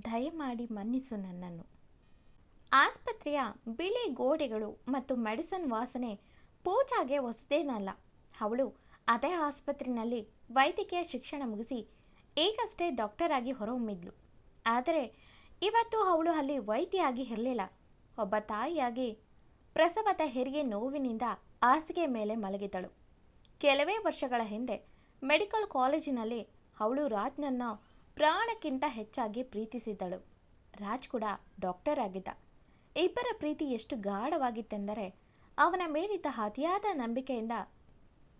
ದಯಮಾಡಿ ಮನ್ನಿಸು ನನ್ನನ್ನು. ಆಸ್ಪತ್ರೆಯ ಬಿಳಿ ಗೋಡೆಗಳು ಮತ್ತು ಮೆಡಿಸನ್ ವಾಸನೆ ಪೂಜಾಗೆ ಹೊಸದೇನಲ್ಲ. ಅವಳು ಅದೇ ಆಸ್ಪತ್ರೆಯಲ್ಲಿ ವೈದ್ಯಕೀಯ ಶಿಕ್ಷಣ ಮುಗಿಸಿ ಈಗಷ್ಟೇ ಡಾಕ್ಟರ್ ಆಗಿ ಹೊರಹೊಮ್ಮಿದ್ಲು. ಆದರೆ ಇವತ್ತು ಅವಳು ಅಲ್ಲಿ ವೈದ್ಯೆಯಾಗಿ ಇರಲಿಲ್ಲ. ಒಬ್ಬ ತಾಯಿಯಾಗಿ ಪ್ರಸವದ ಹೆರಿಗೆ ನೋವಿನಿಂದ ಹಾಸಿಗೆ ಮೇಲೆ ಮಲಗಿದ್ದಳು. ಕೆಲವೇ ವರ್ಷಗಳ ಹಿಂದೆ ಮೆಡಿಕಲ್ ಕಾಲೇಜಿನಲ್ಲಿ ಅವಳು ರಾಜ್ನನ್ನು ಪ್ರಾಣಕ್ಕಿಂತ ಹೆಚ್ಚಾಗಿ ಪ್ರೀತಿಸಿದ್ದಳು. ರಾಜ್ ಕೂಡ ಡಾಕ್ಟರ್ ಆಗಿದ್ದ. ಇಬ್ಬರ ಪ್ರೀತಿ ಎಷ್ಟು ಗಾಢವಾಗಿತ್ತೆಂದರೆ ಅವನ ಮೇಲಿದ್ದ ಅತಿಯಾದ ನಂಬಿಕೆಯಿಂದ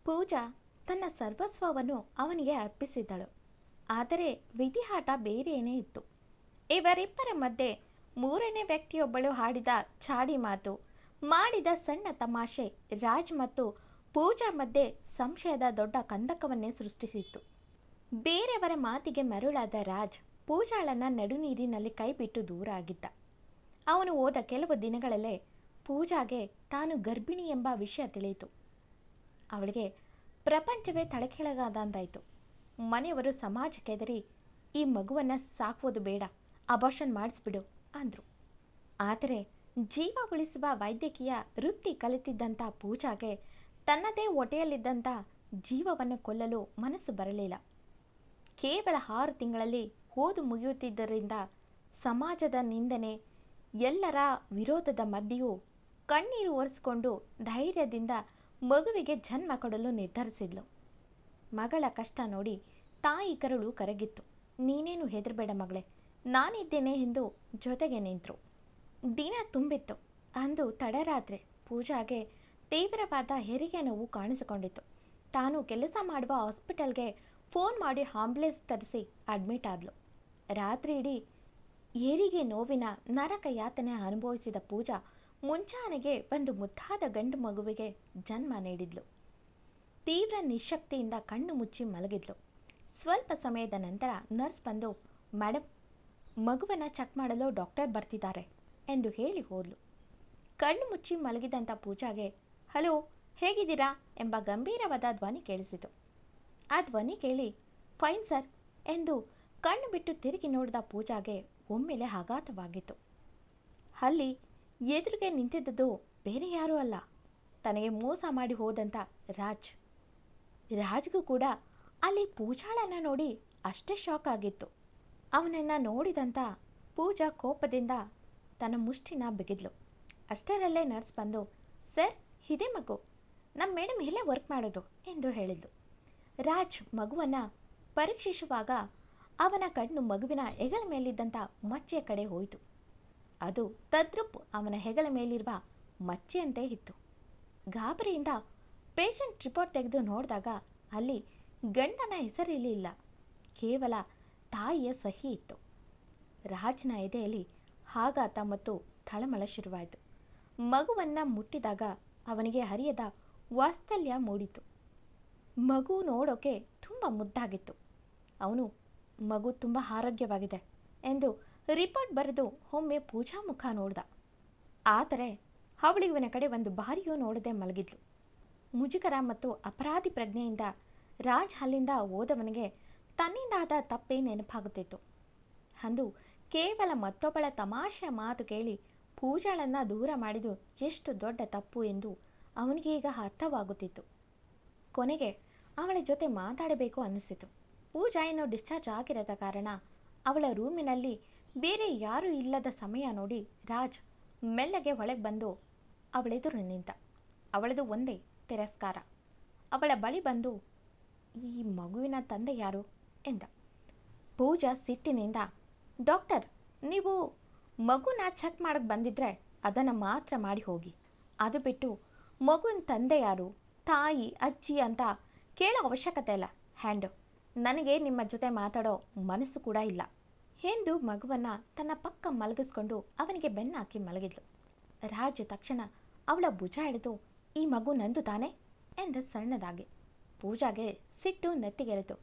ಪೂಜಾ ತನ್ನ ಸರ್ವಸ್ವವನ್ನು ಅವನಿಗೆ ಅರ್ಪಿಸಿದ್ದಳು. ಆದರೆ ವಿಧಿಯಾಟ ಬೇರೆಯೇ ಇತ್ತು. ಇವರಿಬ್ಬರ ಮಧ್ಯೆ ಮೂರನೇ ವ್ಯಕ್ತಿಯೊಬ್ಬಳು ಆಡಿದ ಚಾಡಿ ಮಾತು, ಮಾಡಿದ ಸಣ್ಣ ತಮಾಷೆ ರಾಜ್ ಮತ್ತು ಪೂಜಾ ಮಧ್ಯೆ ಸಂಶಯದ ದೊಡ್ಡ ಕಂದಕವನ್ನೇ ಸೃಷ್ಟಿಸಿತ್ತು. ಬೇರೆಯವರ ಮಾತಿಗೆ ಮರುಳಾದ ರಾಜ್ ಪೂಜಾಳನ್ನ ನಡುನೀರಿನಲ್ಲಿ ಕೈಬಿಟ್ಟು ದೂರ ಆಗಿದ್ದ. ಅವನು ಹೋದ ಕೆಲವು ದಿನಗಳಲ್ಲೇ ಪೂಜಾಗೆ ತಾನು ಗರ್ಭಿಣಿ ಎಂಬ ವಿಷಯ ತಿಳಿಯಿತು. ಅವಳಿಗೆ ಪ್ರಪಂಚವೇ ತಲೆಕೆಳಗಾದಂತಾಯಿತು. ಮನೆಯವರು ಸಮಾಜಕ್ಕೆದರಿ ಈ ಮಗುವನ್ನು ಸಾಕುವುದು ಬೇಡ, ಅಬಾರ್ಷನ್ ಮಾಡಿಸ್ಬಿಡು ಅಂದರು. ಆದರೆ ಜೀವ ಉಳಿಸುವ ವೈದ್ಯಕೀಯ ವೃತ್ತಿ ಕಲಿತಿದ್ದಂಥ ಪೂಜಾಗೆ ತನ್ನದೇ ಹೊಟ್ಟೆಯಲ್ಲಿದ್ದಂಥ ಜೀವವನ್ನು ಕೊಲ್ಲಲು ಮನಸ್ಸು ಬರಲಿಲ್ಲ. ಕೇವಲ 6 ತಿಂಗಳಲ್ಲಿ ಓದು ಮುಗಿಯುತ್ತಿದ್ದರಿಂದ ಸಮಾಜದ ನಿಂದನೆ, ಎಲ್ಲರ ವಿರೋಧದ ಮಧ್ಯೆಯೂ ಕಣ್ಣೀರು ಒರೆಸಿಕೊಂಡು ಧೈರ್ಯದಿಂದ ಮಗುವಿಗೆ ಜನ್ಮ ಕೊಡಲು ನಿರ್ಧರಿಸಿದ್ಲು. ಮಗಳ ಕಷ್ಟ ನೋಡಿ ತಾಯಿ ಕರುಳು ಕರಗಿತ್ತು. ನೀನೇನು ಹೆದರಬೇಡ ಮಗಳೇ, ನಾನಿದ್ದೇನೆ ಎಂದು ಜೊತೆಗೆ ನಿಂತರು. ದಿನ ತುಂಬಿತ್ತು. ಅಂದು ತಡರಾತ್ರಿ ಪೂಜಾಗೆ ತೀವ್ರವಾದ ಹೆರಿಗೆ ನೋವು ಕಾಣಿಸಿಕೊಂಡಿತ್ತು. ತಾನು ಕೆಲಸ ಮಾಡುವ ಹಾಸ್ಪಿಟಲ್ಗೆ ಫೋನ್ ಮಾಡಿ ಆಂಬ್ಯುಲೆನ್ಸ್ ತರಿಸಿ ಅಡ್ಮಿಟ್ ಆದ್ಲು. ರಾತ್ರಿ ಇಡೀ ಹೆರಿಗೆ ನೋವಿನ ನರಕ ಯಾತನೆ ಅನುಭವಿಸಿದ ಪೂಜಾ ಮುಂಜಾನೆಗೆ ಒಂದು ಮುದ್ದಾದ ಗಂಡು ಮಗುವಿಗೆ ಜನ್ಮ ನೀಡಿದ್ಲು. ತೀವ್ರ ನಿಶಕ್ತಿಯಿಂದ ಕಣ್ಣು ಮುಚ್ಚಿ ಮಲಗಿದ್ಲು. ಸ್ವಲ್ಪ ಸಮಯದ ನಂತರ ನರ್ಸ್ ಬಂದು, ಮೇಡಮ್, ಮಗುವನ್ನು ಚೆಕ್ ಮಾಡಲು ಡಾಕ್ಟರ್ ಬರ್ತಿದ್ದಾರೆ ಎಂದು ಹೇಳಿ ಹೋದ್ಲು. ಕಣ್ಣು ಮುಚ್ಚಿ ಮಲಗಿದಂಥ ಪೂಜಾಗೆ ಹಲೋ, ಹೇಗಿದ್ದೀರಾ ಎಂಬ ಗಂಭೀರವಾದ ಧ್ವನಿ ಕೇಳಿಸಿತು. ಆ ಧ್ವನಿ ಕೇಳಿ ಫೈನ್ ಸರ್ ಎಂದು ಕಣ್ಣು ಬಿಟ್ಟು ತಿರುಗಿ ನೋಡಿದ ಪೂಜಾಗೆ ಒಮ್ಮೆಲೆ ಆಘಾತವಾಗಿತ್ತು. ಅಲ್ಲಿ ಎದುರಿಗೆ ನಿಂತಿದ್ದುದು ಬೇರೆ ಯಾರೂ ಅಲ್ಲ, ತನಗೆ ಮೋಸ ಮಾಡಿ ಹೋದಂಥ ರಾಜ್. ರಾಜ್ಗೂ ಕೂಡ ಅಲ್ಲಿ ಪೂಜಾಳನ್ನು ನೋಡಿ ಅಷ್ಟೇ ಶಾಕ್ ಆಗಿತ್ತು. ಅವನನ್ನು ನೋಡಿದಂಥ ಪೂಜಾ ಕೋಪದಿಂದ ತನ್ನ ಮುಷ್ಟಿನ ಬಿಗಿದ್ಲು. ಅಷ್ಟರಲ್ಲೇ ನರ್ಸ್ ಬಂದು, ಸರ್, ಇದೇ ಮಗು, ನಮ್ಮ ಮೇಡಮ್ ಇಲ್ಲೇ ವರ್ಕ್ ಮಾಡೋದು ಎಂದು ಹೇಳಿದ್ಲು. ರಾಜ್ ಮಗುವನ್ನು ಪರೀಕ್ಷಿಸುವಾಗ ಅವನ ಕಣ್ಣು ಮಗುವಿನ ಹೆಗಲ ಮೇಲಿದ್ದಂಥ ಮಚ್ಚೆಯ ಕಡೆ ಹೋಯಿತು. ಅದು ತದ್ರೂಪ್ ಅವನ ಹೆಗಲ ಮೇಲಿರುವ ಮಚ್ಚೆಯಂತೆ ಇತ್ತು. ಗಾಬರಿಯಿಂದ ಪೇಷಂಟ್ ರಿಪೋರ್ಟ್ ತೆಗೆದು ನೋಡಿದಾಗ ಅಲ್ಲಿ ಗಂಡನ ಹೆಸರಿರಲಿಲ್ಲ, ಕೇವಲ ತಾಯಿಯ ಸಹಿ ಇತ್ತು. ರಾಜ್ನ ಎದೆಯಲ್ಲಿ ಆಘಾತ ಮತ್ತು ತಳಮಳ ಶುರುವಾಯಿತು. ಮಗುವನ್ನು ಮುಟ್ಟಿದಾಗ ಅವನಿಗೆ ಹರಿಯದ ವಾತ್ಸಲ್ಯ ಮೂಡಿತು. ಮಗು ನೋಡೋಕೆ ತುಂಬ ಮುದ್ದಾಗಿತ್ತು. ಅವನು ಮಗು ತುಂಬ ಆರೋಗ್ಯವಾಗಿದೆ ಎಂದು ರಿಪೋರ್ಟ್ ಬರೆದು ಒಮ್ಮೆ ಪೂಜಾ ಮುಖ ನೋಡ್ದ. ಆದರೆ ಅವಳಿವನ ಕಡೆ ಒಂದು ಬಾರಿಯೂ ನೋಡದೆ ಮಲಗಿದ್ಲು. ಮುಜುಗರ ಮತ್ತು ಅಪರಾಧಿ ಪ್ರಜ್ಞೆಯಿಂದ ರಾಜ್ ಅಲ್ಲಿಂದ ಹೋದವನಿಗೆ ತನ್ನಿಂದಾದ ತಪ್ಪೇ ನೆನಪಾಗುತ್ತಿತ್ತು. ಅಂದು ಕೇವಲ ಮತ್ತೊಬ್ಬಳ ತಮಾಷೆಯ ಮಾತು ಕೇಳಿ ಪೂಜಾಳನ್ನು ದೂರ ಮಾಡಿದ್ದು ಎಷ್ಟು ದೊಡ್ಡ ತಪ್ಪು ಎಂದು ಅವನಿಗೆ ಈಗ ಅರ್ಥವಾಗುತ್ತಿತ್ತು. ಕೊನೆಗೆ ಅವಳ ಜೊತೆ ಮಾತಾಡಬೇಕು ಅನ್ನಿಸಿತು. ಪೂಜಾ ಇನ್ನೂ ಡಿಸ್ಚಾರ್ಜ್ ಆಗಿರದ ಕಾರಣ ಅವಳ ರೂಮಿನಲ್ಲಿ ಬೇರೆ ಯಾರೂ ಇಲ್ಲದ ಸಮಯ ನೋಡಿ ರಾಜ್ ಮೆಲ್ಲಗೆ ಒಳಗೆ ಬಂದು ಅವಳೆದುರು ನಿಂತ. ಅವಳದು ಒಂದೇ ತಿರಸ್ಕಾರ. ಅವಳ ಬಳಿ ಬಂದು, ಈ ಮಗುವಿನ ತಂದೆ ಯಾರು ಎಂದ. ಪೂಜಾ ಸಿಟ್ಟಿನಿಂದ, ಡಾಕ್ಟರ್, ನೀವು ಮಗುನ ಚೆಕ್ ಮಾಡಕ್ಕೆ ಬಂದಿದ್ರೆ ಅದನ್ನು ಮಾತ್ರ ಮಾಡಿ ಹೋಗಿ. ಅದು ಬಿಟ್ಟು ಮಗುವಿನ ತಂದೆ ಯಾರು, ತಾಯಿ, ಅಜ್ಜಿ ಅಂತ ಕೇಳೋ ಅವಶ್ಯಕತೆ ಇಲ್ಲ. ಹ್ಯಾಂಡು, ನನಗೆ ನಿಮ್ಮ ಜೊತೆ ಮಾತಾಡೋ ಮನಸ್ಸು ಕೂಡ ಇಲ್ಲ ಎಂದು ಮಗುವನ್ನು ತನ್ನ ಪಕ್ಕ ಮಲಗಿಸ್ಕೊಂಡು ಅವನಿಗೆ ಬೆನ್ನಾಕಿ ಮಲಗಿದ್ಲು. ರಾಜ್ ತಕ್ಷಣ ಅವಳ ಭುಜ ಹಿಡಿದು, ಈ ಮಗು ನಂದು ತಾನೆ ಎಂದ ಸಣ್ಣದಾಗಿ. ಪೂಜಾಗೆ ಸಿಟ್ಟು ನೆತ್ತಿಗೆರೆತು.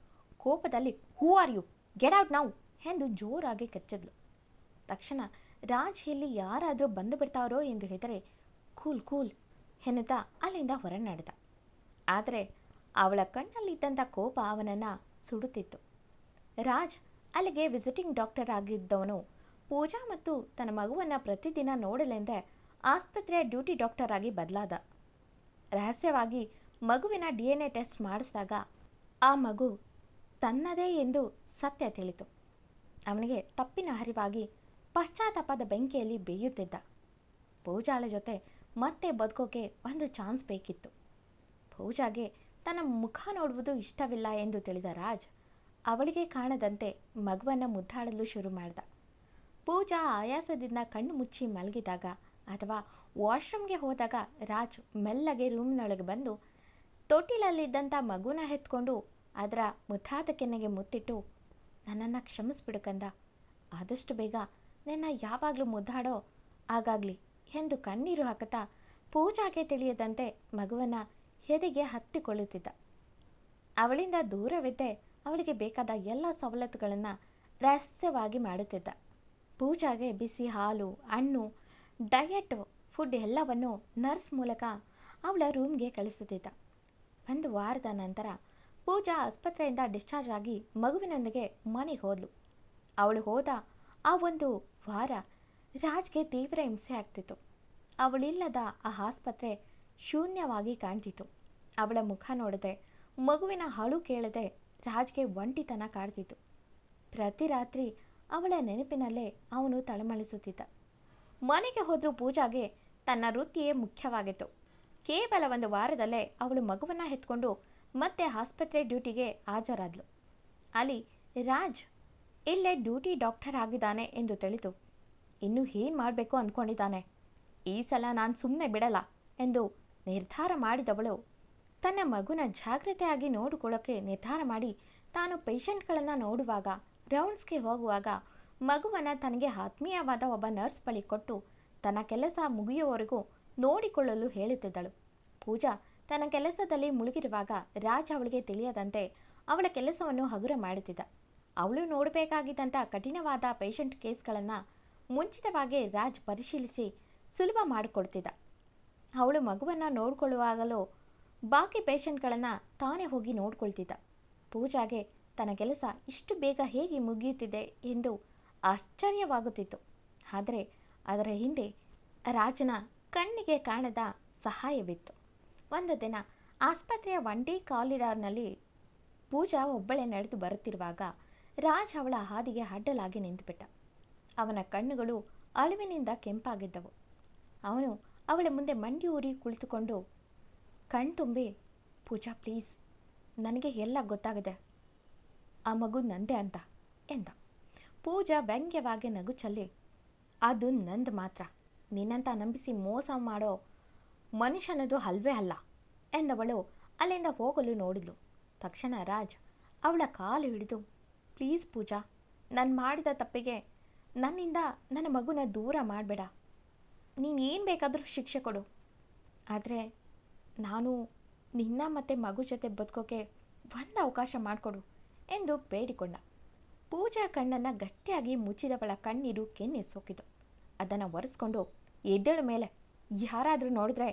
ಕೋಪದಲ್ಲಿ, who are you, get out now ಎಂದು ಜೋರಾಗಿ ಕಚ್ಚಿದ್ಲು. ತಕ್ಷಣ ರಾಜ್ ಎಲ್ಲಿ ಯಾರಾದರೂ ಬಂದು ಬಿಡ್ತಾರೋ ಎಂದು ಹೆದರೆ ಕೂಲ್ ಕೂಲ್ ಎನ್ನುತ್ತಾ ಅಲ್ಲಿಂದ ಹೊರ ನಡೆದ. ಆದರೆ ಅವಳ ಕಣ್ಣಲ್ಲಿದ್ದಂಥ ಕೋಪ ಅವನನ್ನು ಸುಡುತ್ತಿತ್ತು. ರಾಜ್ ಅಲ್ಲಿಗೆ ವಿಸಿಟಿಂಗ್ ಡಾಕ್ಟರ್ ಆಗಿದ್ದವನು ಪೂಜಾ ಮತ್ತು ತನ್ನ ಮಗುವನ್ನು ಪ್ರತಿದಿನ ನೋಡಲೆಂದೇ ಆಸ್ಪತ್ರೆಯ ಡ್ಯೂಟಿ ಡಾಕ್ಟರ್ ಆಗಿ ಬದಲಾದ. ರಹಸ್ಯವಾಗಿ ಮಗುವಿನ DNA ಟೆಸ್ಟ್ ಮಾಡಿಸಿದಾಗ ಆ ಮಗು ತನ್ನದೇ ಎಂದು ಸತ್ಯ ತಿಳಿತು. ಅವನಿಗೆ ತಪ್ಪಿನ ಅರಿವಾಗಿ ಪಶ್ಚಾತ್ತಾಪದ ಬೆಂಕಿಯಲ್ಲಿ ಬೇಯುತ್ತಿದ್ದ. ಪೂಜಾಳ ಜೊತೆ ಮತ್ತೆ ಬದುಕೋಕೆ ಒಂದು ಚಾನ್ಸ್ ಬೇಕಿತ್ತು. ಪೂಜಾಗೆ ತನ್ನ ಮುಖ ನೋಡುವುದು ಇಷ್ಟವಿಲ್ಲ ಎಂದು ತಿಳಿದ ರಾಜ್ ಅವಳಿಗೆ ಕಾಣದಂತೆ ಮಗುವನ್ನು ಮುದ್ದಾಡಲು ಶುರು ಮಾಡಿದ. ಪೂಜಾ ಆಯಾಸದಿಂದ ಕಣ್ಣು ಮುಚ್ಚಿ ಮಲಗಿದಾಗ ಅಥವಾ ವಾಶ್ರೂಮ್ಗೆ ಹೋದಾಗ ರಾಜ್ ಮೆಲ್ಲಗೆ ರೂಮಿನೊಳಗೆ ಬಂದು ತೊಟ್ಟಿಲಲ್ಲಿದ್ದಂಥ ಮಗುನ ಎತ್ಕೊಂಡು ಅದರ ಮುದ್ದಾದ ಕೆನ್ನೆಗೆ ಮುತ್ತಿಟ್ಟು, ನನ್ನನ್ನು ಕ್ಷಮಿಸ್ಬಿಡು ಕಂದ, ಆದಷ್ಟು ಬೇಗ ನಿನ್ನ ಯಾವಾಗಲೂ ಮುದ್ದಾಡೋ ಆಗಾಗಲಿ ಎಂದು ಕಣ್ಣೀರು ಹಾಕುತ್ತಾ ಪೂಜಾಗೆ ತಿಳಿಯದಂತೆ ಮಗುವನ್ನು ಎದೆಗೆ ಹತ್ತಿಕೊಳ್ಳುತ್ತಿದ್ದ. ಅವಳಿಂದ ದೂರವಿದ್ದೇ ಅವಳಿಗೆ ಬೇಕಾದ ಎಲ್ಲ ಸವಲತ್ತುಗಳನ್ನು ರಹಸ್ಯವಾಗಿ ಮಾಡುತ್ತಿದ್ದ. ಪೂಜಾಗೆ ಬಿಸಿ ಹಾಲು, ಹಣ್ಣು, ಡಯಟ್ ಫುಡ್ ಎಲ್ಲವನ್ನು ನರ್ಸ್ ಮೂಲಕ ಅವಳ ರೂಮ್ಗೆ ಕಳಿಸುತ್ತಿದ್ದ. ಒಂದು ವಾರದ ನಂತರ ಪೂಜಾ ಆಸ್ಪತ್ರೆಯಿಂದ ಡಿಸ್ಚಾರ್ಜ್ ಆಗಿ ಮಗುವಿನೊಂದಿಗೆ ಮನೆಗೆ ಹೋದಳು. ಅವಳು ಹೋದ ಆ ಒಂದು ವಾರ ರಾಜ್ಗೆ ತೀವ್ರ ಹಿಂಸೆ ಆಗ್ತಿತ್ತು. ಅವಳಿಲ್ಲದ ಆ ಆಸ್ಪತ್ರೆ ಶೂನ್ಯವಾಗಿ ಕಾಣ್ತಿತ್ತು. ಅವಳ ಮುಖ ನೋಡದೆ, ಮಗುವಿನ ಅಳು ಕೇಳದೆ ರಾಜ್ಗೆ ಒಂಟಿತನ ಕಾಡ್ತಿತ್ತು. ಪ್ರತಿ ರಾತ್ರಿ ಅವಳ ನೆನಪಿನಲ್ಲೇ ಅವನು ತಳಮಳಿಸುತ್ತಿದ್ದ. ಮನೆಗೆ ಹೋದರೂ ಪೂಜಾಗೆ ತನ್ನ ವೃತ್ತಿಯೇ ಮುಖ್ಯವಾಗಿತ್ತು. ಕೇವಲ ಒಂದು ವಾರದಲ್ಲೇ ಅವಳು ಮಗುವನ್ನು ಎತ್ಕೊಂಡು ಮತ್ತೆ ಆಸ್ಪತ್ರೆ ಡ್ಯೂಟಿಗೆ ಹಾಜರಾದ್ಲು. ಅಲ್ಲಿ ರಾಜ್ ಇಲ್ಲೇ ಡ್ಯೂಟಿ ಡಾಕ್ಟರ್ ಆಗಿದ್ದಾನೆ ಎಂದು ತಿಳಿದು ಇನ್ನೂ ಏನು ಮಾಡಬೇಕು ಅಂದ್ಕೊಂಡಿದ್ದಾನೆ. ಈ ಸಲ ನಾನು ಸುಮ್ಮನೆ ಬಿಡಲ್ಲ ಎಂದು ನಿರ್ಧಾರ ಮಾಡಿದವಳು ತನ್ನ ಮಗುನ ಜಾಗ್ರತೆಯಾಗಿ ನೋಡಿಕೊಳ್ಳೋಕ್ಕೆ ನಿರ್ಧಾರ ಮಾಡಿ ತಾನು ಪೇಷಂಟ್ಗಳನ್ನು ನೋಡುವಾಗ, ರೌಂಡ್ಸ್ಗೆ ಹೋಗುವಾಗ ಮಗುವನ್ನು ತನಗೆ ಆತ್ಮೀಯವಾದ ಒಬ್ಬ ನರ್ಸ್ ಬಳಿ ಕೊಟ್ಟು ತನ್ನ ಕೆಲಸ ಮುಗಿಯುವವರೆಗೂ ನೋಡಿಕೊಳ್ಳಲು ಹೇಳುತ್ತಿದ್ದಳು. ಪೂಜಾ ತನ್ನ ಕೆಲಸದಲ್ಲಿ ಮುಳುಗಿರುವಾಗ ರಾಜ್ ಅವಳಿಗೆ ತಿಳಿಯದಂತೆ ಅವಳ ಕೆಲಸವನ್ನು ಹಗುರ ಮಾಡುತ್ತಿದ್ದ. ಅವಳು ನೋಡಬೇಕಾಗಿದ್ದಂಥ ಕಠಿಣವಾದ ಪೇಷಂಟ್ ಕೇಸ್ಗಳನ್ನು ಮುಂಚಿತವಾಗಿ ರಾಜ್ ಪರಿಶೀಲಿಸಿ ಸುಲಭ ಮಾಡಿಕೊಡ್ತಿದ್ದ. ಅವಳು ಮಗುವನ್ನು ನೋಡಿಕೊಳ್ಳುವಾಗಲೂ ಬಾಕಿ ಪೇಷಂಟ್ಗಳನ್ನು ತಾನೇ ಹೋಗಿ ನೋಡ್ಕೊಳ್ತಿದ್ದ. ಪೂಜಾಗೆ ತನ್ನ ಕೆಲಸ ಇಷ್ಟು ಬೇಗ ಹೇಗೆ ಮುಗಿಯುತ್ತಿದೆ ಎಂದು ಆಶ್ಚರ್ಯವಾಗುತ್ತಿತ್ತು. ಆದರೆ ಅದರ ಹಿಂದೆ ರಾಜನ ಕಣ್ಣಿಗೆ ಕಾಣದ ಸಹಾಯವಿತ್ತು. ಒಂದು ದಿನ ಆಸ್ಪತ್ರೆಯ 1D ಕಾರಿಡಾರ್ನಲ್ಲಿ ಪೂಜಾ ಒಬ್ಬಳೇ ನಡೆದು ಬರುತ್ತಿರುವಾಗ ರಾಜ್ ಅವಳ ಹಾದಿಗೆ ಅಡ್ಡಲಾಗಿ ನಿಂತುಬಿಟ್ಟ. ಅವನ ಕಣ್ಣುಗಳು ಅಳುವಿನಿಂದ ಕೆಂಪಾಗಿದ್ದವು. ಅವನು ಅವಳ ಮುಂದೆ ಮಂಡಿ ಊರಿ ಕುಳಿತುಕೊಂಡು ಕಣ್ತುಂಬಿ, ಪೂಜಾ ಪ್ಲೀಸ್, ನನಗೆ ಎಲ್ಲ ಗೊತ್ತಾಗಿದೆ, ಆ ಮಗು ನಂದೆ ಅಂತ ಎಂದ. ಪೂಜಾ ವ್ಯಂಗ್ಯವಾಗಿ ನಗು ಚೆಲ್ಲಿ, ಅದು ನಂದು ಮಾತ್ರ, ನಿನ್ನಂತ ನಂಬಿಸಿ ಮೋಸ ಮಾಡೋ ಮನುಷ್ಯನದು ಅಲ್ವೇ ಅಲ್ಲ ಎಂದವಳು ಅಲ್ಲಿಂದ ಹೋಗಲು ನೋಡಿದ್ಲು. ತಕ್ಷಣ ರಾಜ್ ಅವಳ ಕಾಲು ಹಿಡಿದು, ಪ್ಲೀಸ್ ಪೂಜಾ, ನಾನು ಮಾಡಿದ ತಪ್ಪಿಗೆ ನನ್ನಿಂದ ನನ್ನ ಮಗುನ ದೂರ ಮಾಡಬೇಡ. ನೀನು ಏನು ಬೇಕಾದರೂ ಶಿಕ್ಷೆ ಕೊಡು, ಆದರೆ ನಾನು ನಿನ್ನ ಮತ್ತು ಮಗು ಜೊತೆ ಬದುಕೋಕೆ ಒಂದು ಅವಕಾಶ ಮಾಡಿಕೊಡು ಎಂದು ಬೇಡಿಕೊಂಡ. ಪೂಜಾ ಕಣ್ಣನ್ನು ಗಟ್ಟಿಯಾಗಿ ಮುಚ್ಚಿದವಳ ಕಣ್ಣೀರು ಕೆನ್ನೆ ಸೋಕಿತು. ಅದನ್ನು ಒರೆಸ್ಕೊಂಡು, ಎದ್ದೇಳ ಮೇಲೆ, ಯಾರಾದರೂ ನೋಡಿದ್ರೆ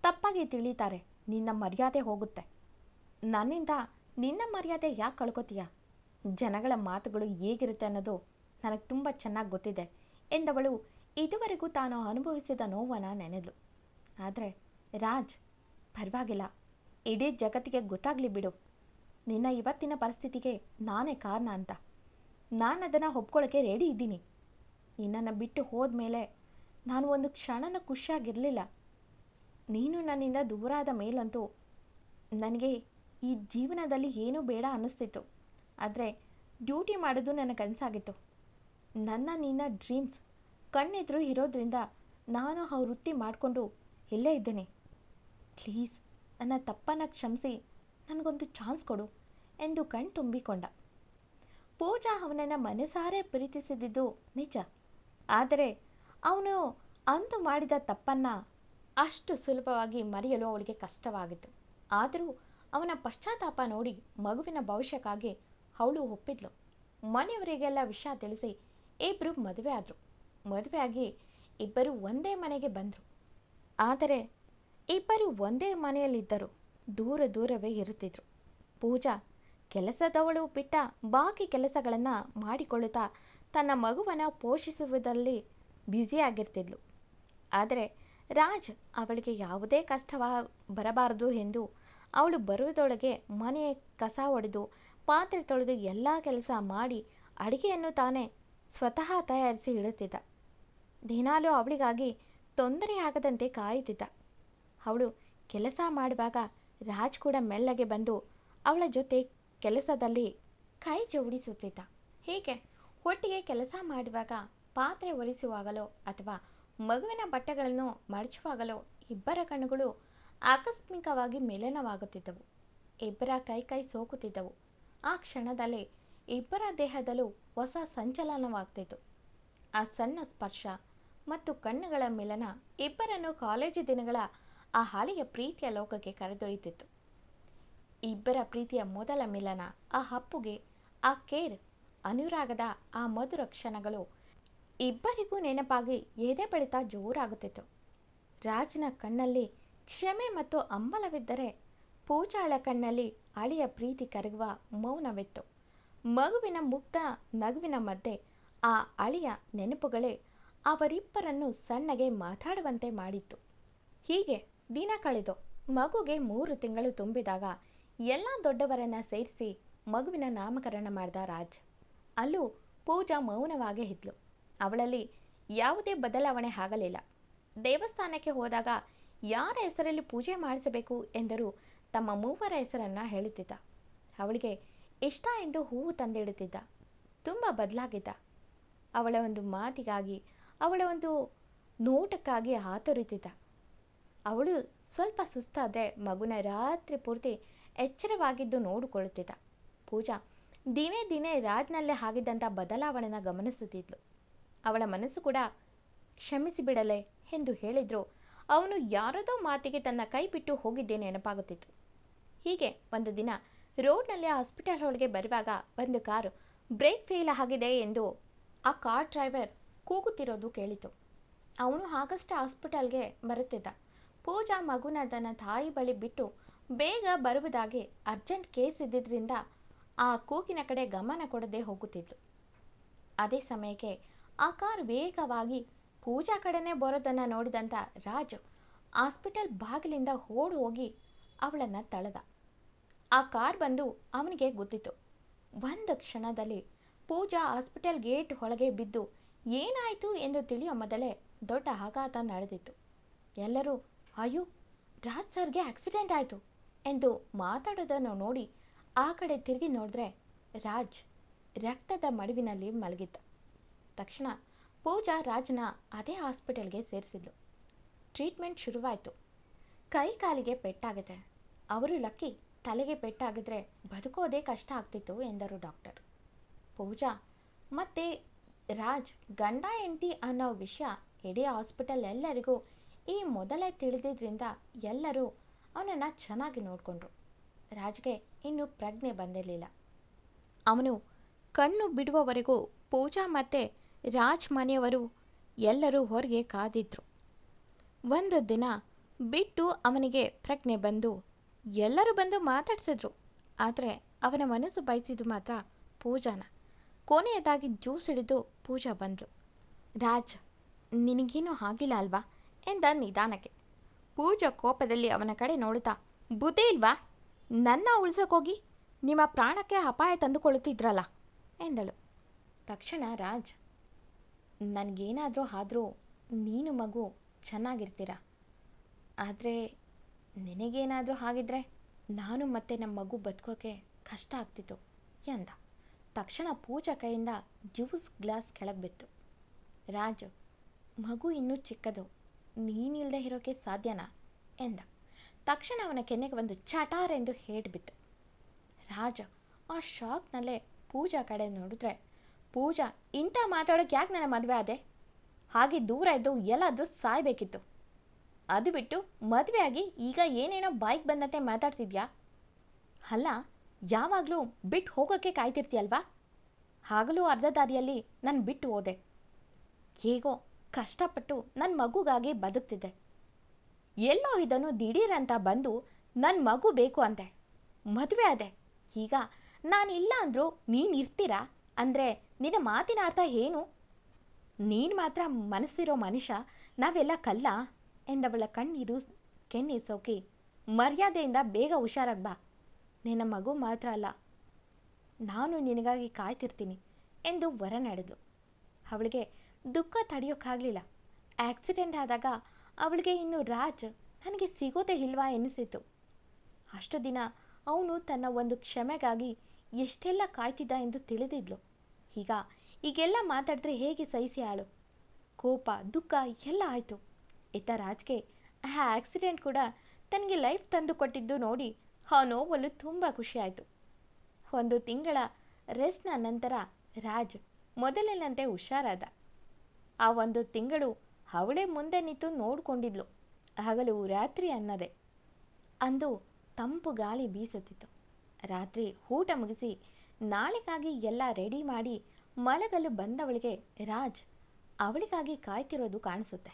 ತಪ್ಪಾಗಿ ತಿಳಿತಾರೆ, ನಿನ್ನ ಮರ್ಯಾದೆ ಹೋಗುತ್ತೆ. ನನ್ನಿಂದ ನಿನ್ನ ಮರ್ಯಾದೆ ಯಾಕೆ ಕಳ್ಕೊತೀಯ? ಜನಗಳ ಮಾತುಗಳು ಹೇಗಿರುತ್ತೆ ಅನ್ನೋದು ನನಗೆ ತುಂಬ ಚೆನ್ನಾಗಿ ಗೊತ್ತಿದೆ ಎಂದವಳು ಇದುವರೆಗೂ ತಾನು ಅನುಭವಿಸಿದ ನೋವನ್ನು ನೆನೆದಳು. ಆದರೆ ರಾಜ್, ಪರವಾಗಿಲ್ಲ, ಇಡೀ ಜಗತ್ತಿಗೆ ಗೊತ್ತಾಗಲಿ ಬಿಡು, ನಿನ್ನ ಇವತ್ತಿನ ಪರಿಸ್ಥಿತಿಗೆ ನಾನೇ ಕಾರಣ ಅಂತ. ನಾನು ಅದನ್ನು ಒಪ್ಕೊಳ್ಳೋಕ್ಕೆ ರೆಡಿ ಇದ್ದೀನಿ. ನಿನ್ನನ್ನು ಬಿಟ್ಟು ಹೋದ್ಮೇಲೆ ನಾನು ಒಂದು ಕ್ಷಣನ ಖುಷಿಯಾಗಿರಲಿಲ್ಲ. ನೀನು ನನ್ನಿಂದ ದೂರ ಆದ ಮೇಲಂತೂ ನನಗೆ ಈ ಜೀವನದಲ್ಲಿ ಏನೂ ಬೇಡ ಅನ್ನಿಸ್ತಿತ್ತು. ಆದರೆ ಡ್ಯೂಟಿ ಮಾಡೋದು ನನ್ನ ಕನಸಾಗಿತ್ತು. ನನ್ನ ನಿನ್ನ ಡ್ರೀಮ್ಸ್ ಕಣ್ಣೆದುರು ಇರೋದ್ರಿಂದ ನಾನು ಆ ವೃತ್ತಿ ಮಾಡಿಕೊಂಡು ಇಲ್ಲೇ ಇದ್ದೇನೆ. ಪ್ಲೀಸ್ ನನ್ನ ತಪ್ಪನ್ನು ಕ್ಷಮಿಸಿ ನನಗೊಂದು ಚಾನ್ಸ್ ಕೊಡು ಎಂದು ಕಣ್ ತುಂಬಿಕೊಂಡ. ಪೂಜಾ ಅವನನ್ನು ಮನಸಾರೆ ಪ್ರೀತಿಸಿದ್ದು ನಿಜ. ಆದರೆ ಅವನು ಅಂದು ಮಾಡಿದ ತಪ್ಪನ್ನು ಅಷ್ಟು ಸುಲಭವಾಗಿ ಮರೆಯಲು ಅವಳಿಗೆ ಕಷ್ಟವಾಗಿತ್ತು. ಆದರೂ ಅವನ ಪಶ್ಚಾತ್ತಾಪ ನೋಡಿ ಮಗುವಿನ ಭವಿಷ್ಯಕ್ಕಾಗಿ ಅವಳು ಒಪ್ಪಿದ್ಲು. ಮನೆಯವರಿಗೆಲ್ಲ ವಿಷಯ ತಿಳಿಸಿ ಇಬ್ಬರು ಮದುವೆ ಆದರು. ಮದುವೆಯಾಗಿ ಇಬ್ಬರು ಒಂದೇ ಮನೆಗೆ ಬಂದರು. ಆದರೆ ಇಬ್ಬರು ಒಂದೇ ಮನೆಯಲ್ಲಿದ್ದರು, ದೂರ ದೂರವೇ ಇರುತ್ತಿದ್ದರು. ಪೂಜಾ ಕೆಲಸದವಳು ಬಿಟ್ಟ ಬಾಕಿ ಕೆಲಸಗಳನ್ನು ಮಾಡಿಕೊಳ್ಳುತ್ತಾ ತನ್ನ ಮಗುವನ್ನು ಪೋಷಿಸುವುದರಲ್ಲಿ ಬ್ಯುಸಿಯಾಗಿರ್ತಿದ್ಲು. ಆದರೆ ರಾಜ್ ಅವಳಿಗೆ ಯಾವುದೇ ಬರಬಾರದು ಎಂದು ಅವಳು ಬರುವುದರೊಳಗೆ ಮನೆ ಕಸ ಹೊಡೆದು ಪಾತ್ರೆ ತೊಳೆದು ಎಲ್ಲ ಕೆಲಸ ಮಾಡಿ ಅಡಿಗೆಯನ್ನು ತಾನೇ ಸ್ವತಃ ತಯಾರಿಸಿ ಇಡುತ್ತಿದ್ದ. ದಿನಾಲೂ ಅವಳಿಗಾಗಿ ತೊಂದರೆಯಾಗದಂತೆ ಕಾಯುತ್ತಿದ್ದ. ಅವಳು ಕೆಲಸ ಮಾಡುವಾಗ ರಾಜ್ ಕೂಡ ಮೆಲ್ಲಗೆ ಬಂದು ಅವಳ ಜೊತೆ ಕೆಲಸದಲ್ಲಿ ಕೈ ಜೋಡಿಸುತ್ತಿದ್ದ. ಹೀಗೆ ಒಟ್ಟಿಗೆ ಕೆಲಸ ಮಾಡುವಾಗ, ಪಾತ್ರೆ ಒರೆಸುವಾಗಲೋ ಅಥವಾ ಮಗುವಿನ ಬಟ್ಟೆಗಳನ್ನು ಮಡಚುವಾಗಲೋ ಇಬ್ಬರ ಕಣ್ಣುಗಳು ಆಕಸ್ಮಿಕವಾಗಿ ಮಿಲನವಾಗುತ್ತಿದ್ದವು. ಇಬ್ಬರ ಕೈ ಸೋಕುತ್ತಿದ್ದವು. ಆ ಕ್ಷಣದಲ್ಲಿ ಇಬ್ಬರ ದೇಹದಲ್ಲೂ ಹೊಸ ಸಂಚಲನವಾಗ್ತಿತ್ತು. ಆ ಸಣ್ಣ ಸ್ಪರ್ಶ ಮತ್ತು ಕಣ್ಣುಗಳ ಮಿಲನ ಇಬ್ಬರನ್ನು ಕಾಲೇಜು ದಿನಗಳ ಆ ಹಳೆಯ ಪ್ರೀತಿಯ ಲೋಕಕ್ಕೆ ಕರೆದೊಯ್ಯುತ್ತಿತ್ತು. ಇಬ್ಬರ ಪ್ರೀತಿಯ ಮೊದಲ ಮಿಲನ, ಆ ಅಪ್ಪುಗೆ, ಆ ಕೇರ್, ಅನುರಾಗದ ಆ ಮಧುರ ಕ್ಷಣಗಳು ಇಬ್ಬರಿಗೂ ನೆನಪಾಗಿ ಎದೆ ಬಡಿತ ಜೋರಾಗುತ್ತಿತ್ತು. ರಾಜ್ನ ಕಣ್ಣಲ್ಲಿ ಕ್ಷಮೆ ಮತ್ತು ಹಂಬಲವಿದ್ದರೆ ಪೂಜಾಳ ಕಣ್ಣಲ್ಲಿ ಅಳಿಯ ಪ್ರೀತಿ ಕರಗುವ ಮೌನವಿತ್ತು. ಮಗುವಿನ ಮುಗ್ಧ ನಗುವಿನ ಮಧ್ಯೆ ಆ ಅಳಿಯ ನೆನಪುಗಳೇ ಅವರಿಬ್ಬರನ್ನು ಸಣ್ಣಗೆ ಮಾತಾಡುವಂತೆ ಮಾಡಿತ್ತು. ಹೀಗೆ ದಿನ ಕಳೆದು ಮಗುಗೆ 3 ತಿಂಗಳು ತುಂಬಿದಾಗ ಎಲ್ಲ ದೊಡ್ಡವರನ್ನ ಸೇರಿಸಿ ಮಗುವಿನ ನಾಮಕರಣ ಮಾಡಿದ ರಾಜ್. ಅಲ್ಲೂ ಪೂಜಾ ಮೌನವಾಗೇ ಇದ್ಲು. ಅವಳಲ್ಲಿ ಯಾವುದೇ ಬದಲಾವಣೆ ಆಗಲಿಲ್ಲ. ದೇವಸ್ಥಾನಕ್ಕೆ ಹೋದಾಗ ಯಾರ ಹೆಸರಲ್ಲಿ ಪೂಜೆ ಮಾಡಿಸಬೇಕು ಎಂದರೂ ತಮ್ಮ 3 ಹೆಸರನ್ನು ಹೇಳುತ್ತಿದ್ದ. ಅವಳಿಗೆ ಇಷ್ಟ ಎಂದು ಹೂವು ತಂದಿಡುತ್ತಿದ್ದ. ತುಂಬ ಬದಲಾಗಿದ್ದ. ಅವಳ ಒಂದು ಮಾತಿಗಾಗಿ, ಅವಳ ಒಂದು ನೋಟಕ್ಕಾಗಿ ಆತುರುತ್ತಿದ್ದ. ಅವಳು ಸ್ವಲ್ಪ ಸುಸ್ತಾದರೆ ಮಗುನ ರಾತ್ರಿ ಪೂರ್ತಿ ಎಚ್ಚರವಾಗಿದ್ದು ನೋಡಿಕೊಳ್ಳುತ್ತಿದ್ದ. ಪೂಜಾ ದಿನೇ ರಾಜ್ನಲ್ಲೇ ಆಗಿದ್ದಂಥ ಬದಲಾವಣೆನ ಗಮನಿಸುತ್ತಿದ್ಲು. ಅವಳ ಮನಸ್ಸು ಕೂಡ ಕ್ಷಮಿಸಿಬಿಡಲೆ ಎಂದು ಹೇಳಿದ್ರು ಅವನು ಯಾರದೋ ಮಾತಿಗೆ ತನ್ನ ಕೈ ಬಿಟ್ಟು ಹೋಗಿದ್ದೇ ನೆನಪಾಗುತ್ತಿತ್ತು. ಹೀಗೆ ಒಂದು ದಿನ ರೋಡ್ನಲ್ಲಿ ಹಾಸ್ಪಿಟಲ್ ಒಳಗೆ ಬರುವಾಗ ಒಂದು ಕಾರು ಬ್ರೇಕ್ ಫೇಲ್ ಆಗಿದೆ ಎಂದು ಆ ಕಾರ್ ಡ್ರೈವರ್ ಕೂಗುತ್ತಿರೋದು ಕೇಳಿತು. ಅವನು ಆಗಷ್ಟೇ ಹಾಸ್ಪಿಟಲ್ಗೆ ಬರುತ್ತಿದ್ದ. ಪೂಜಾ ಮಗುನ ತನ್ನ ತಾಯಿ ಬಳಿ ಬಿಟ್ಟು ಬೇಗ ಬರುವುದಾಗಿ ಅರ್ಜೆಂಟ್ ಕೇಸ್ ಇದ್ದಿದ್ದರಿಂದ ಆ ಕೂಗಿನ ಕಡೆ ಗಮನ ಕೊಡದೆ ಹೋಗುತ್ತಿದ್ಲು. ಅದೇ ಸಮಯಕ್ಕೆ ಆ ಕಾರ್ ವೇಗವಾಗಿ ಪೂಜಾ ಕಡೆನೇ ಬರೋದನ್ನು ನೋಡಿದಂಥ ರಾಜ್ ಹಾಸ್ಪಿಟಲ್ ಬಾಗಿಲಿಂದ ಓಡಿ ಹೋಗಿ ಅವಳನ್ನು ತಳೆದ. ಆ ಕಾರ್ ಬಂದು ಅವನಿಗೆ ಗೊತ್ತಿತ್ತು. ಒಂದು ಕ್ಷಣದಲ್ಲಿ ಪೂಜಾ ಹಾಸ್ಪಿಟಲ್ ಗೇಟ್ ಒಳಗೆ ಬಿದ್ದು ಏನಾಯಿತು ಎಂದು ತಿಳಿಯೋ ಮೊದಲೇ ದೊಡ್ಡ ಆಘಾತ ನಡೆದಿತ್ತು. ಎಲ್ಲರೂ ಅಯ್ಯೋ ರಾಜ್ ಸರ್ಗೆ ಆಕ್ಸಿಡೆಂಟ್ ಆಯಿತು ಎಂದು ಮಾತಾಡೋದನ್ನು ನೋಡಿ ಆ ಕಡೆ ತಿರುಗಿ ನೋಡಿದ್ರೆ ರಾಜ್ ರಕ್ತದ ಮಡುವಿನಲ್ಲಿ ಮಲಗಿದ್ದ. ತಕ್ಷಣ ಪೂಜಾ ರಾಜ್ನ ಅದೇ ಹಾಸ್ಪಿಟಲ್ಗೆ ಸೇರಿಸಿದ್ಲು. ಟ್ರೀಟ್ಮೆಂಟ್ ಶುರುವಾಯಿತು. ಕೈ ಕಾಲಿಗೆ ಪೆಟ್ಟಾಗಿದೆ. ಅವರು ಲಕ್ಕಿ, ತಲೆಗೆ ಪೆಟ್ಟಾಗಿದ್ರೆ ಬದುಕೋದೇ ಕಷ್ಟ ಆಗ್ತಿತ್ತು ಎಂದರು ಡಾಕ್ಟರ್. ಪೂಜಾ ಮತ್ತು ರಾಜ್ ಗಂಡ ಹೆಂಡತಿ ಅನ್ನೋ ವಿಷಯ ಇಡೀ ಹಾಸ್ಪಿಟಲ್ ಎಲ್ಲರಿಗೂ ಈ ಮೊದಲೇ ತಿಳಿದಿದ್ದರಿಂದ ಎಲ್ಲರೂ ಅವನನ್ನು ಚೆನ್ನಾಗಿ ನೋಡಿಕೊಂಡ್ರು. ರಾಜ್ಗೆ ಇನ್ನೂ ಪ್ರಜ್ಞೆ ಬಂದಿರಲಿಲ್ಲ. ಅವನು ಕಣ್ಣು ಬಿಡುವವರೆಗೂ ಪೂಜಾ ಮತ್ತು ರಾಜ್ ಮನೆಯವರು ಎಲ್ಲರೂ ಹೊರಗೆ ಕಾದಿದ್ರು. ಒಂದು ದಿನ ಬಿಟ್ಟು ಅವನಿಗೆ ಪ್ರಜ್ಞೆ ಬಂದು ಎಲ್ಲರೂ ಬಂದು ಮಾತಾಡ್ಸಿದ್ರು. ಆದರೆ ಅವನ ಮನಸ್ಸು ಬಯಸಿದ್ದು ಮಾತ್ರ ಪೂಜಾನ. ಕೊನೆಯದಾಗಿ ಜ್ಯೂಸ್ ಹಿಡಿದು ಪೂಜಾ ಬಂದಳು. ರಾಜ್, ನಿನಗೇನೂ ಆಗಿಲ್ಲ ಅಲ್ವಾ ಎಂದ ನಿಧಾನಕ್ಕೆ. ಪೂಜಾ ಕೋಪದಲ್ಲಿ ಅವನ ಕಡೆ ನೋಡುತ್ತಾ, ಬುದ್ಧಿ ಇಲ್ವಾ? ನನ್ನ ಉಳಿಸೋಕೋಗಿ ನಿಮ್ಮ ಪ್ರಾಣಕ್ಕೆ ಅಪಾಯ ತಂದುಕೊಳ್ಳುತ್ತಿದ್ರಲ್ಲ ಎಂದಳು. ತಕ್ಷಣ ರಾಜ್, ನನಗೇನಾದರೂ ಆದರೂ ನೀನು ಮಗು ಚೆನ್ನಾಗಿರ್ತೀರ. ಆದರೆ ನಿನಗೇನಾದರೂ ಆಗಿದ್ರೆ ನಾನು ಮತ್ತೆ ನಮ್ಮ ಮಗು ಬದುಕೋಕೆ ಕಷ್ಟ ಆಗ್ತಿತ್ತು ಎಂದ. ತಕ್ಷಣ ಪೂಜಾ ಕೈಯಿಂದ ಜ್ಯೂಸ್ ಗ್ಲಾಸ್ ಕೆಳಗೆ ಬಿತ್ತು. ರಾಜ್, ಮಗು ಇನ್ನೂ ಚಿಕ್ಕದು, ನೀನಿಲ್ಲದೆ ಇರೋಕ್ಕೆ ಸಾಧ್ಯನಾ ಎಂದ. ತಕ್ಷಣ ಅವನ ಕೆನ್ನೆಗೆ ಒಂದು ಚಟಾರ್ ಎಂದು ಹೇಡ್ಬಿತ್ತು. ರಾಜ ಆ ಶಾಕ್ನಲ್ಲೇ ಪೂಜಾ ಕಡೆ ನೋಡಿದ್ರೆ, ಪೂಜಾ, ಇಂಥ ಮಾತಾಡೋಕ್ಕೆ ಯಾಕೆ ನನ್ನ ಮದುವೆ ಆದೆ? ಹಾಗೆ ದೂರ ಇದ್ದು ಎಲ್ಲಾದರೂ ಸಾಯಬೇಕಿತ್ತು. ಅದು ಬಿಟ್ಟು ಮದುವೆ ಆಗಿ ಈಗ ಏನೇನೋ ಬಾಯ್ಗೆ ಬಂದಂತೆ ಮಾತಾಡ್ತಿದ್ಯಾ? ಅಲ್ಲ, ಯಾವಾಗಲೂ ಬಿಟ್ಟು ಹೋಗೋಕ್ಕೆ ಕಾಯ್ತಿರ್ತೀಯಲ್ವಾ? ಆಗಲೂ ಅರ್ಧ ದಾರಿಯಲ್ಲಿ ನಾನು ಬಿಟ್ಟು ಹೋದೆ. ಹೇಗೋ ಕಷ್ಟಪಟ್ಟು ನನ್ನ ಮಗುಗಾಗಿ ಬದುಕ್ತಿದ್ದೆ. ಎಲ್ಲೋ ಇದನ್ನು ದಿಢೀರಂತ ಬಂದು ನನ್ನ ಮಗು ಬೇಕು ಅಂತೆ ಮದುವೆ ಆದೆ. ಈಗ ನಾನಿಲ್ಲ ಅಂದರೂ ನೀನು ಇರ್ತೀರಾ ಅಂದರೆ ನಿನ್ನ ಮಾತಿನ ಅರ್ಥ ಏನು? ನೀನು ಮಾತ್ರ ಮನಸ್ಸಿರೋ ಮನುಷ್ಯ, ನಾವೆಲ್ಲ ಕಲ್ಲ ಎಂದವಳ ಕಣ್ಣೀರು ಕೆನ್ನಿಸೋಕೆ ಮರ್ಯಾದೆಯಿಂದ ಬೇಗ ಹುಷಾರಾಗಿ ಬಾ. ನಿನ್ನ ಮಗು ಮಾತ್ರ ಅಲ್ಲ, ನಾನು ನಿನಗಾಗಿ ಕಾಯ್ತಿರ್ತೀನಿ ಎಂದು ವರ ನಡೆದ್ಲು. ಅವಳಿಗೆ ದುಃಖ ತಡೆಯೋಕ್ಕಾಗಲಿಲ್ಲ. ಆಕ್ಸಿಡೆಂಟ್ ಆದಾಗ ಅವಳಿಗೆ ಇನ್ನು ರಾಜ್ ನನಗೆ ಸಿಗೋದೇ ಇಲ್ವಾ ಎನಿಸಿತು. ಅಷ್ಟು ದಿನ ಅವನು ತನ್ನ ಒಂದು ಕ್ಷಮೆಗಾಗಿ ಎಷ್ಟೆಲ್ಲ ಕಾಯ್ತಿದ್ದ ಎಂದು ತಿಳಿದಿದ್ಲು. ಈಗೆಲ್ಲ ಮಾತಾಡಿದ್ರೆ ಹೇಗೆ ಸಹಿಸಿ ಆಳು? ಕೋಪ, ದುಃಖ ಎಲ್ಲ ಆಯಿತು. ಇತ್ತ ರಾಜ್ಗೆ ಆ ಆಕ್ಸಿಡೆಂಟ್ ಕೂಡ ತನಗೆ ಲೈಫ್ ತಂದು ಕೊಟ್ಟಿದ್ದು ನೋಡಿ ಆ ನೋವಲು ತುಂಬ ಖುಷಿಯಾಯಿತು. 1 ತಿಂಗಳ ರೆಸ್ಟ್ನ ನಂತರ ರಾಜ್ ಮೊದಲಿನಂತೆ ಹುಷಾರಾದ. ಆ 1 ತಿಂಗಳು ಅವಳೇ ಮುಂದೆ ನಿಂತು ನೋಡಿಕೊಂಡಿದ್ಲು, ಹಗಲು ರಾತ್ರಿ ಅನ್ನದೆ. ಅಂದು ತಂಪು ಗಾಳಿ ಬೀಸುತ್ತಿತ್ತು. ರಾತ್ರಿ ಊಟ ಮುಗಿಸಿ ನಾಳೆಗಾಗಿ ಎಲ್ಲ ರೆಡಿ ಮಾಡಿ ಮಲಗಲು ಬಂದವಳಿಗೆ ರಾಜ್ ಅವಳಿಗಾಗಿ ಕಾಯ್ತಿರೋದು ಕಾಣಿಸುತ್ತೆ.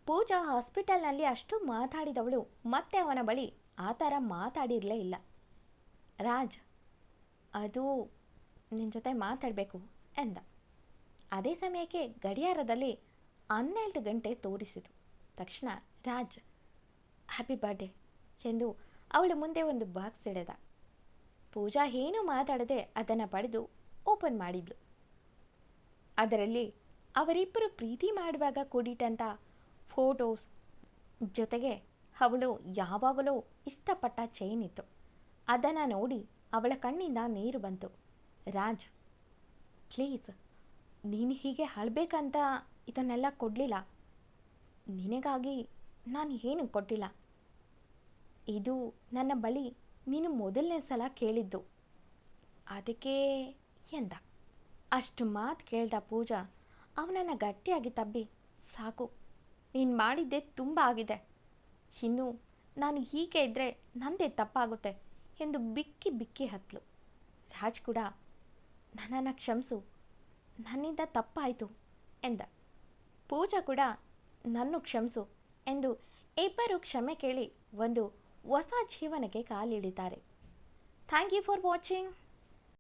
ಪೂಜಾ ಹಾಸ್ಪಿಟಲ್ನಲ್ಲಿ ಅಷ್ಟು ಮಾತಾಡಿದವಳು ಮತ್ತೆ ಅವನ ಬಳಿ ಆ ಥರ ಮಾತಾಡಿರಲೇ ಇಲ್ಲ. ರಾಜ್, ಅದು ನಿನ್ನ ಜೊತೆ ಮಾತಾಡಬೇಕು ಎಂದ. ಅದೇ ಸಮಯಕ್ಕೆ ಗಡಿಯಾರದಲ್ಲಿ 12 ಗಂಟೆ ತೋರಿಸಿತು. ತಕ್ಷಣ ರಾಜ್ ಹ್ಯಾಪಿ ಬರ್ಡೇ ಎಂದು ಅವಳ ಮುಂದೆ ಒಂದು ಬಾಕ್ಸ್ ಎಳೆದ. ಪೂಜಾ ಏನೂ ಮಾತಾಡದೆ ಅದನ್ನು ಪಡೆದು ಓಪನ್ ಮಾಡಿದ್ಲು. ಅದರಲ್ಲಿ ಅವರಿಬ್ಬರು ಪ್ರೀತಿ ಮಾಡುವಾಗ ಕೂಡಿಟ್ಟಂಥ ಫೋಟೋಸ್ ಜೊತೆಗೆ ಅವಳು ಯಾವಾಗಲೂ ಇಷ್ಟಪಟ್ಟ ಚೈನ್ ಇತ್ತು. ಅದನ್ನು ನೋಡಿ ಅವಳ ಕಣ್ಣಿಂದ ನೀರು ಬಂತು. ರಾಜ್, ಪ್ಲೀಸ್, ನೀನು ಹೀಗೆ ಅಳಬೇಕಂತ ಇದನ್ನೆಲ್ಲ ಕೊಡಲಿಲ್ಲ. ನಿನಗಾಗಿ ನಾನು ಏನು ಕೊಟ್ಟಿಲ್ಲ. ಇದು ನನ್ನ ಬಳಿ ನೀನು ಮೊದಲನೇ ಸಲ ಕೇಳಿದ್ದು, ಅದಕ್ಕೆ ಎಂದ. ಅಷ್ಟು ಮಾತು ಕೇಳ್ದ ಪೂಜಾ ಅವನನ್ನು ಗಟ್ಟಿಯಾಗಿ ತಬ್ಬಿ, ಸಾಕು, ನೀನು ಮಾಡಿದ್ದೆ ತುಂಬ ಆಗಿದೆ. ಇನ್ನು ನಾನು ಹೀಗೆ ಇದ್ದರೆ ನಂದೇ ತಪ್ಪಾಗುತ್ತೆ ಎಂದು ಬಿಕ್ಕಿ ಬಿಕ್ಕಿ ಹತ್ತಲು. ರಾಜ್ ಕೂಡ ನನ್ನನ್ನು ಕ್ಷಮಿಸು, ನನ್ನಿಂದ ತಪ್ಪಾಯಿತು ಎಂದ. ಪೂಜಾ ಕೂಡ ನನ್ನು ಕ್ಷಮಿಸು ಎಂದು ಇಬ್ಬರು ಕ್ಷಮೆ ಕೇಳಿ ಒಂದು ಹೊಸ ಜೀವನಕ್ಕೆ ಕಾಲಿಡಿದ್ದಾರೆ. Thank you for watching.